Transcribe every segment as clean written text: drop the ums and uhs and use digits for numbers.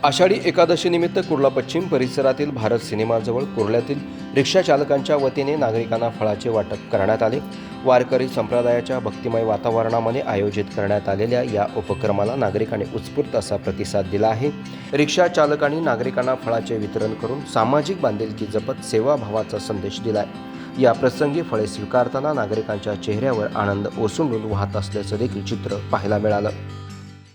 आषाढी एकादशी निमित्त कुर्ला पश्चिम परिसरातील भारत सिनेमाजवळ कुर्ल्यातील रिक्षा चालकांच्या वतीने नागरिकांना फळाचे वाटप करण्यात आले। वारकरी संप्रदायाच्या भक्तिमय वातावरणामध्ये आयोजित करण्यात आलेल्या या उपक्रमाला नागरिकांनी उत्स्फूर्त असा प्रतिसाद दिला आहे। रिक्षा चालकांनी नागरिकांना फळाचे वितरण करून सामाजिक बांधिलकी जपत सेवाभावाचा संदेश दिलाय। या प्रसंगी फळे स्वीकारताना नागरिकांच्या चेहऱ्यावर आनंद ओसंडून वाहत असल्याचं देखील चित्र पाहायला मिळालं।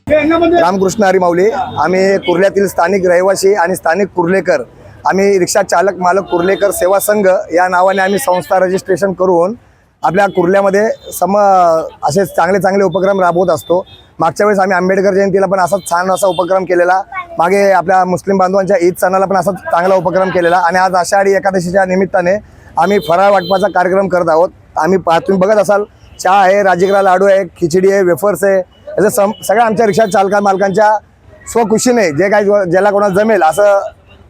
रामकृष्ण हरी माऊली। आम्ही कुर्ल्यातील स्थानिक रहिवासी आणि स्थानिक कुर्लेकर, आम्ही रिक्षा चालक मालक कुर्लेकर सेवा संघ या नावाने आम्ही संस्था रजिस्ट्रेशन करून आपल्या कुर्ल्यामध्ये असे चांगले उपक्रम राबवत असतो। मागच्या वेळेस आम्ही आंबेडकर जयंतीला पण असाच छान असा उपक्रम केलेला, मागे आपल्या मुस्लिम बांधवांच्या ईद सणाला पण असाच चांगला उपक्रम केलेला आणि आज आषाढी एकादशीच्या निमित्ताने आम्ही फराळ वाटपाचा कार्यक्रम करत आहोत। आम्ही तुम्ही बघत असाल, चहा आहे, राजगिरा लाडू आहे, खिचडी आहे, वेफर्स आहे, असं सगळ्या आमच्या रिक्षा चालका मालकांच्या स्वखुशीने जे काही ज्याला कोणाला जमेल असं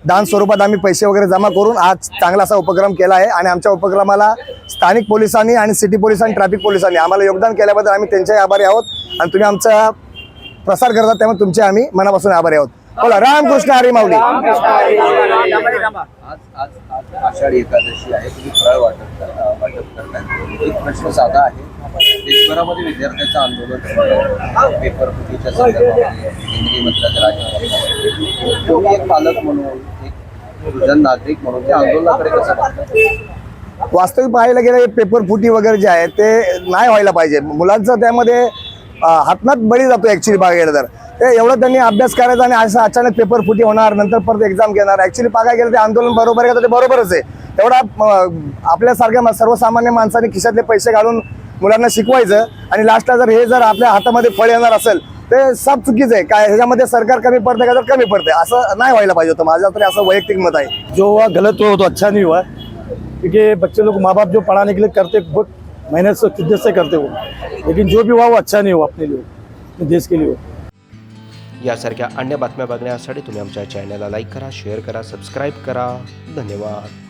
दान स्वरूपात आम्ही पैसे वगैरे जमा करून आज चांगला असा उपक्रम केला आहे। आणि आमच्या उपक्रमाला स्थानिक पोलिसांनी आणि सिटी पोलिसांनी ट्रॅफिक पोलिसांनी आम्हाला योगदान केल्याबद्दल आम्ही त्यांच्याही आभारी आहोत आणि तुम्ही आमचा प्रसार करतात त्यामुळे तुमचे आम्ही मनापासून आभारी आहोत। बोला रामकृष्ण हरी माऊली। आज आषाढी एकादशी आहे, तुम्ही फराळ वाटप करताय। एक प्रश्न साधा आहे, देशभरामध्ये विद्यार्थ्यांचं आंदोलन पेपर फुटीच्या संदर्भामध्ये केंद्रीय मंत्र्यांच्या राजीनामा, तुम्ही एक पालक म्हणून, एक सुजाण नागरिक म्हणून त्या आंदोलनाकडे कसं बघता? वास्तविक पाहायला गेलं पेपर फुटी वगैरे जे आहे ते नाही व्हायला पाहिजे। मुलांचं त्यामध्ये हातनात बळी जातो ॲक्च्युली बघायला गेलं तर। ते एवढं त्यांनी अभ्यास करायचा आणि असं अचानक पेपर फुटी होणार, नंतर परत एक्झाम घेणार। ॲक्च्युली बघायला गेलं ते आंदोलन बरोबर आहे का, ते बरोबरच आहे। एवढा आपल्यासारख्या सर्वसामान्य माणसाने खिशातले पैसे घालून मुलांना शिकवायचं आणि लास्टला जर आपल्या हातामध्ये फळ येणार असेल ते सब चुकीचं आहे। काय ह्याच्यामध्ये सरकार कमी पडते का, तर कमी पडते, असं नाही व्हायला पाहिजे होतं। माझं तरी असं वैयक्तिक मत आहे। जो हुआ गलत हुआ तो अच्छा नहीं हुआ, क्योंकि बच्चे लोग माँ बाप जो पढ़ाने के लिए करते बहुत मेहनत से शिद्दत से करते वो, लेकिन जो भी हुआ वो अच्छा नहीं हुआ अपने लिए, अपने देश के लिए। यासारख्या अन्य बातम्या बघण्यासाठी तुम्ही आमच्या चॅनलला लाईक करा, शेअर करा, सबस्क्राईब करा। धन्यवाद।